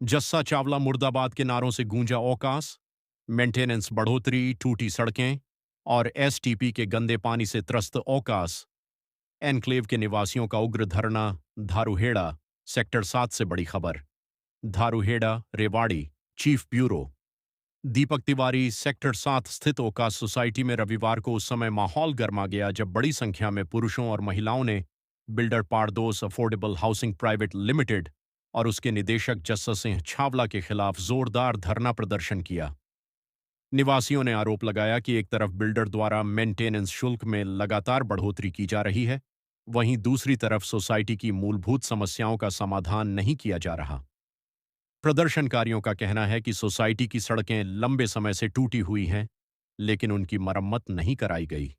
जस्सा चावला मुर्दाबाद के नारों से गूंजा औकास, मेंटेनेंस बढ़ोतरी, टूटी सड़कें और एसटीपी के गंदे पानी से त्रस्त औकास। एनक्लेव के निवासियों का उग्र धरना, धारूहेड़ा, सेक्टर 7 से बड़ी खबर। Dharuhera, Rewari, chief bureau. Deepak Tiwari, sector 7 स्थित ओकास सोसाइटी में रविवार को उस समय माहौल गर्मा गया जब बड़ी संख्या में पुरुषों और महिलाओं ने बिल्डर पारदोस अफोर्डेबल हाउसिंग प्राइवेट लिमिटेड और उसके निदेशक जस्सा सिंह छावला के खिलाफ जोरदार धरना प्रदर्शन किया। निवासियों ने आरोप लगाया कि एक तरफ बिल्डर द्वारा मेंटेनेंस शुल्क में लगातार बढ़ोतरी की जा रही है, वहीं दूसरी तरफ सोसाइटी की मूलभूत समस्याओं का समाधान नहीं किया जा रहा। प्रदर्शनकारियों का कहना है कि सोसाइटी की सड़कें लंबे समय से टूटी हुई हैं, लेकिन उनकी मरम्मत नहीं कराई गई।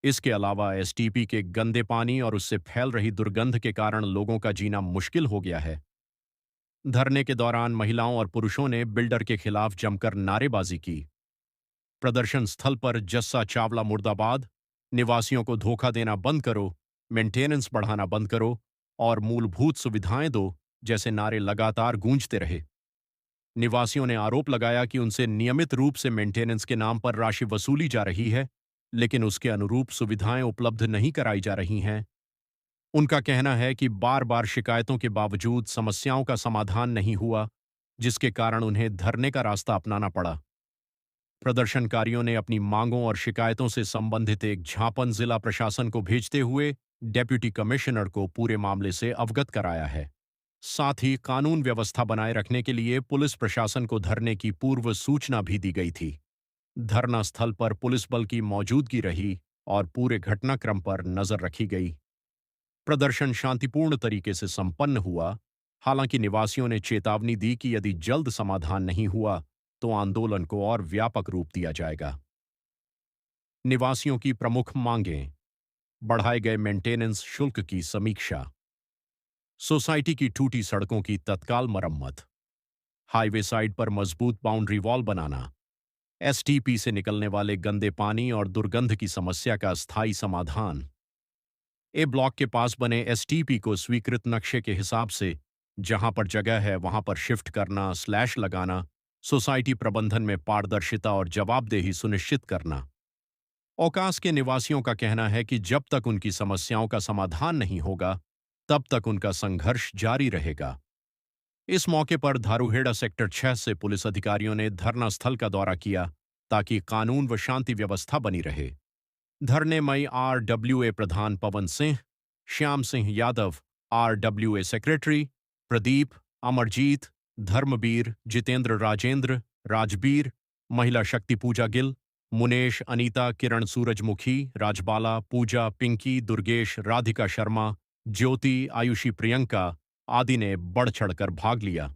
इसके अलावा एसटीपी के गंदे पानी और उससे फैल रही दुर्गंध के कारण लोगों का जीना मुश्किल हो गया है। धरने के दौरान महिलाओं और पुरुषों ने बिल्डर के खिलाफ जमकर नारेबाजी की। प्रदर्शन स्थल पर जस्सा चावला मुर्दाबाद, निवासियों को धोखा देना बंद करो, मेंटेनेंस बढ़ाना बंद करो और मूलभूत सुविधाएं दो जैसे नारे लगातार गूंजते रहे। निवासियों ने आरोप लगाया कि उनसे नियमित रूप से मेंटेनेंस के नाम पर राशि वसूली जा रही है, लेकिन उसके अनुरूप सुविधाएं उपलब्ध नहीं कराई जा रही हैं। उनका कहना है कि बार बार शिकायतों के बावजूद समस्याओं का समाधान नहीं हुआ, जिसके कारण उन्हें धरने का रास्ता अपनाना पड़ा। प्रदर्शनकारियों ने अपनी मांगों और शिकायतों से संबंधित एक ज्ञापन जिला प्रशासन को भेजते हुए डेप्यूटी कमिश्नर को पूरे मामले से अवगत कराया है। साथ ही कानून व्यवस्था बनाए रखने के लिए पुलिस प्रशासन को धरने की पूर्व सूचना भी दी गई थी। धरना स्थल पर पुलिस बल की मौजूदगी रही और पूरे घटनाक्रम पर नजर रखी गई। प्रदर्शन शांतिपूर्ण तरीके से संपन्न हुआ, हालांकि निवासियों ने चेतावनी दी कि यदि जल्द समाधान नहीं हुआ तो आंदोलन को और व्यापक रूप दिया जाएगा। निवासियों की प्रमुख मांगें: बढ़ाए गए मेंटेनेंस शुल्क की समीक्षा, सोसाइटी की टूटी सड़कों की तत्काल मरम्मत, हाईवे साइड पर मजबूत बाउंड्री वॉल बनाना, एसटीपी से निकलने वाले गंदे पानी और दुर्गंध की समस्या का स्थायी समाधान। ए ब्लॉक के पास बने एसटीपी को स्वीकृत नक्शे के हिसाब से जहां पर जगह है वहां पर शिफ्ट करना, स्लैश लगाना, सोसाइटी प्रबंधन में पारदर्शिता और जवाबदेही सुनिश्चित करना। औकास के निवासियों का कहना है कि जब तक उनकी समस्याओं का समाधान नहीं होगा, तब तक उनका संघर्ष जारी रहेगा। इस मौके पर धारूहेड़ा सेक्टर 6 से पुलिस अधिकारियों ने धरना स्थल का दौरा किया ताकि कानून व शांति व्यवस्था बनी रहे। धरने मई आरडब्ल्यूए प्रधान पवन सिंह, श्याम सिंह यादव, आरडब्ल्यूए सेक्रेटरी, प्रदीप, अमरजीत, धर्मबीर, जितेंद्र, राजेंद्र, राजबीर, महिला शक्ति पूजा गिल, मुनेश, अनीता, किरण, सूरजमुखी, राजबाला, पूजा, पिंकी, दुर्गेश, राधिका शर्मा, ज्योति, आयुषी, प्रियंका आदि ने बढ़ चढ़कर भाग लिया।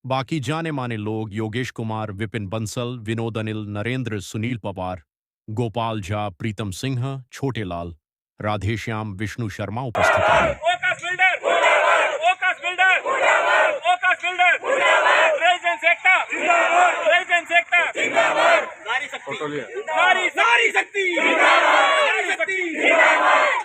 बाकी जाने माने लोग योगेश कुमार, विपिन बंसल, विनोद अनिल, नरेंद्र, सुनील पवार, गोपाल झा, प्रीतम सिंह, छोटे लाल, राधेश्याम, विष्णु शर्मा उपस्थित रहे। ओकास बिल्डर मुर्दाबाद, ओकास बिल्डर मुर्दाबाद, ओकास बिल्डर मुर्दाबाद, रेजिडेंस एकता जिंदाबाद, रेजिडेंस एकता जिंदाबाद, नारी शक्ति, नारी शक्ति जिंदाबाद, नारी शक्ति जिंदाबाद।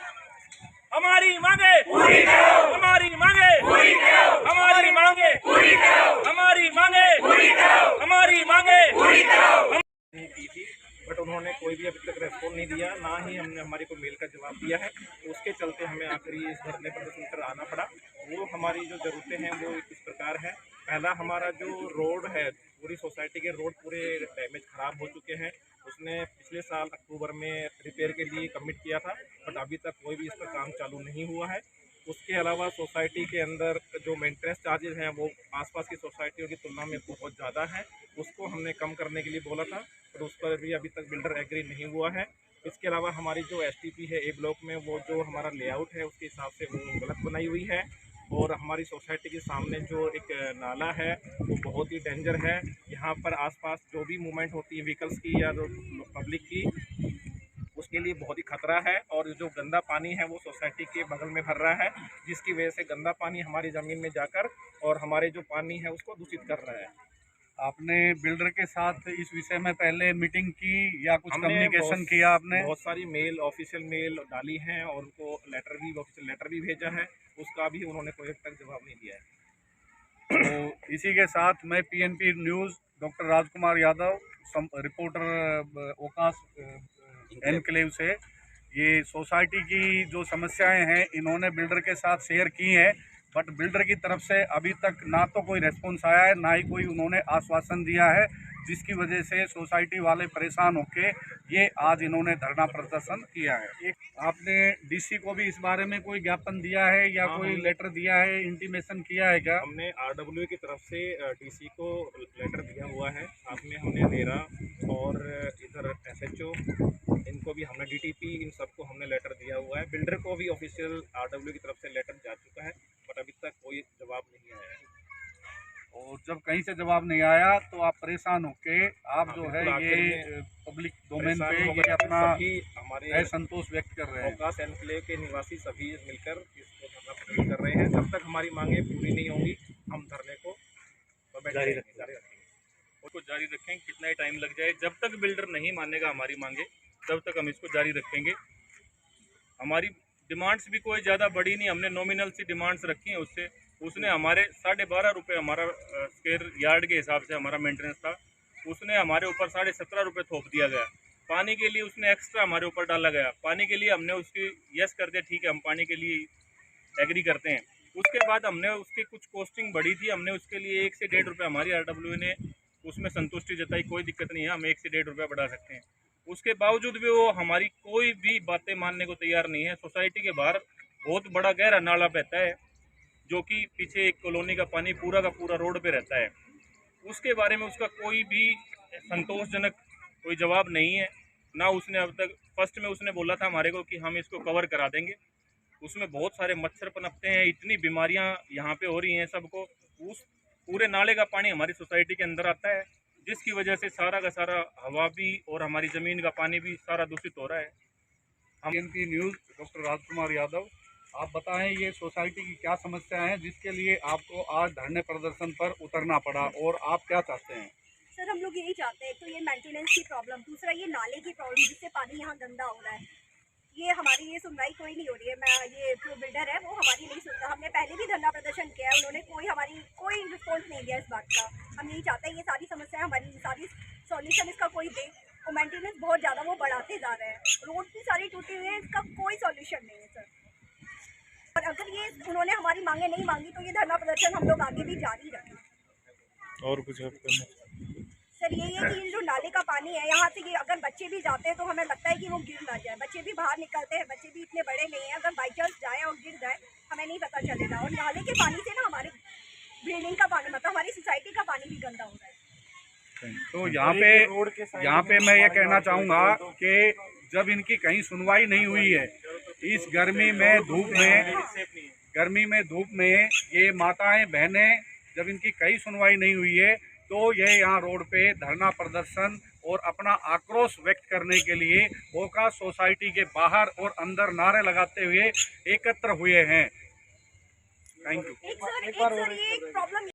हमारी मांगे पूरी करो, हमारी मांगे पूरी करो, हमारी मांगे पूरी करो, हमारी मांगे पूरी करो, हमारी मांगे पूरी करो। की थी बट उन्होंने कोई भी अभी तक रेस्पॉन्स नहीं दिया, ना ही हमने हमारी को मेल का जवाब दिया है। उसके चलते हमें आखिरी इस धरने पर सुनकर आना पड़ा। वो हमारी जो ज़रूरतें हैं वो इस प्रकार है। पहला, हमारा जो रोड है, पूरी सोसाइटी के रोड पूरे डैमेज ख़राब हो चुके हैं। उसने पिछले साल अक्टूबर में रिपेयर के लिए कमिट किया था, बट अभी तक कोई भी इस पर काम चालू नहीं हुआ है। उसके अलावा सोसाइटी के अंदर जो मेंटेनेंस चार्जेस हैं वो आसपास की सोसाइटियों की तुलना में बहुत ज़्यादा है। उसको हमने कम करने के लिए बोला था, पर उस पर भी अभी तक बिल्डर एग्री नहीं हुआ है। इसके अलावा हमारी जो एसटीपी है ए ब्लॉक में, वो जो हमारा लेआउट है उसके हिसाब से वो गलत बनाई हुई है। और हमारी सोसाइटी के सामने जो एक नाला है वो बहुत ही डेंजर है। यहाँ पर आसपास जो भी मूवमेंट होती है व्हीकल्स की या पब्लिक की, उसके लिए बहुत ही खतरा है। और जो गंदा पानी है वो सोसाइटी के बगल में भर रहा है, जिसकी वजह से गंदा पानी हमारी ज़मीन में जाकर और हमारे जो पानी है उसको दूषित कर रहा है। आपने बिल्डर के साथ इस विषय में पहले मीटिंग की या कुछ कम्युनिकेशन किया आपने? बहुत सारी मेल, ऑफिशियल मेल डाली हैं और उनको ऑफिशियल लेटर भी भेजा है। उसका भी उन्होंने कोई तक जवाब नहीं दिया है। तो इसी के साथ मैं PNP news doctor Rajkumar Yadav reporter ओकास enclave से ये सोसाइटी की जो समस्याएं हैं इन्होंने बिल्डर के साथ शेयर की हैं, बट बिल्डर की तरफ से अभी तक ना तो कोई रेस्पॉन्स आया है, ना ही कोई उन्होंने आश्वासन दिया है, जिसकी वजह से सोसाइटी वाले परेशान होके ये आज इन्होंने धरना प्रदर्शन किया है। आपने डीसी को भी इस बारे में कोई ज्ञापन दिया है या कोई लेटर दिया है, इंटीमेशन किया है क्या? हमने आरडब्ल्यू की तरफ से डीसी को लेटर दिया हुआ है। साथ में हमने रेरा और इधर एसएचओ इनको भी हमने डीटीपी इन सबको हमने लेटर दिया हुआ है। बिल्डर को भी ऑफिशियल आरडब्ल्यू की तरफ से लेटर जा चुका है, बट अभी तक कोई जवाब नहीं आया है। और जब कहीं से जवाब नहीं आया तो आप परेशान होके आप जो है ये पब्लिक डोमेन पे ये अपना हमारे असंतोष व्यक्त कर रहे हैं। ओकास एनक्लेव के निवासी सभी मिलकर इसको धरना प्रदर्शन कर रहे हैं। जब तक हमारी मांगें पूरी नहीं होंगी हम धरने को जारी रखेंगे। उसको जारी रखेंगे, कितना ही टाइम लग जाए, जब तक बिल्डर नहीं मानेगा हमारी मांगे तब तक हम इसको जारी रखेंगे। हमारी डिमांड्स भी कोई ज़्यादा बड़ी नहीं, हमने नॉमिनल सी डिमांड्स रखी हैं उससे। उसने हमारे 12.5 रुपये हमारा स्क्वायर यार्ड के हिसाब से हमारा मेंटेनेंस था, उसने हमारे ऊपर 17.5 रुपये थोप दिया गया। पानी के लिए उसने एक्स्ट्रा हमारे ऊपर डाला गया। पानी के लिए हमने उसकी यस कर दिया, ठीक है हम पानी के लिए एग्री करते हैं। उसके बाद हमने उसकी कुछ कॉस्टिंग बढ़ी थी, हमने उसके लिए 1 से 1.5 रुपये हमारी आरडब्ल्यू ने उसमें संतुष्टि जताई, कोई दिक्कत नहीं है, हम 1 से 1.5 रुपये बढ़ा सकते हैं। उसके बावजूद भी वो हमारी कोई भी बातें मानने को तैयार नहीं है। सोसाइटी के बाहर बहुत बड़ा गहरा नाला बहता है, जो कि पीछे एक कॉलोनी का पानी पूरा का पूरा रोड पे रहता है। उसके बारे में उसका कोई भी संतोषजनक कोई जवाब नहीं है। ना उसने अब तक, फर्स्ट में उसने बोला था हमारे को कि हम इसको कवर करा देंगे, उसमें बहुत सारे मच्छर पनपते हैं, इतनी बीमारियां यहाँ पे हो रही हैं सबको। उस पूरे नाले का पानी हमारी सोसाइटी के अंदर आता है, जिसकी वजह से सारा का सारा हवा भी और हमारी ज़मीन का पानी भी सारा दूषित हो रहा है। PNP news doctor Rajkumar Yadav, आप बताएं ये सोसाइटी की क्या समस्या है जिसके लिए आपको आज धरने प्रदर्शन पर उतरना पड़ा, और आप क्या चाहते हैं? सर हम लोग यही चाहते हैं, तो ये मेंटेनेंस की प्रॉब्लम, दूसरा ये नाले की प्रॉब्लम जिससे पानी यहाँ गंदा हो रहा है, ये हमारी ये सुनवाई कोई नहीं हो रही है। मैं ये जो बिल्डर है वो हमारी नहीं सुनता। हमने पहले भी धरना प्रदर्शन किया है, उन्होंने कोई रिस्पॉन्स नहीं दिया इस बात का। हम यही चाहते हैं ये सारी समस्याएं हमारी सारी सॉल्यूशन इसका कोई दे। और मेंटेनेंस बहुत ज़्यादा वो बढ़ाते जा रहे हैं, रोड भी सारी टूटी हुई है, इसका कोई सॉल्यूशन नहीं है सर। और अगर ये उन्होंने हमारी मांगे नहीं मांगी तो ये धरना प्रदर्शन हम लोग आगे भी जारी रखें। और कुछ सर यही है कि जो नाले का पानी है यहाँ से, ये अगर बच्चे भी जाते हैं तो हमें लगता है कि वो गिर ना जाए। बच्चे भी बाहर निकलते हैं, बच्चे भी इतने बड़े नहीं हैं, अगर बाई चांस जाए और गिर जाए हमें नहीं पता चलेगा। और नाले के पानी से ना हमारे बिल्डिंग का पानी, मतलब हमारी सोसाइटी का पानी भी गंदा हो रहा है। तो यहाँ पे मैं ये कहना चाहूँगा कि जब इनकी कहीं सुनवाई नहीं हुई है, इस गर्मी में धूप में ये माताएं बहनें, जब इनकी कहीं सुनवाई नहीं हुई है तो ये यहाँ रोड पे धरना प्रदर्शन और अपना आक्रोश व्यक्त करने के लिए ओकास सोसाइटी के बाहर और अंदर नारे लगाते हुए एकत्र हुए हैं। Thank you. एक सर ये एक प्रॉब्लम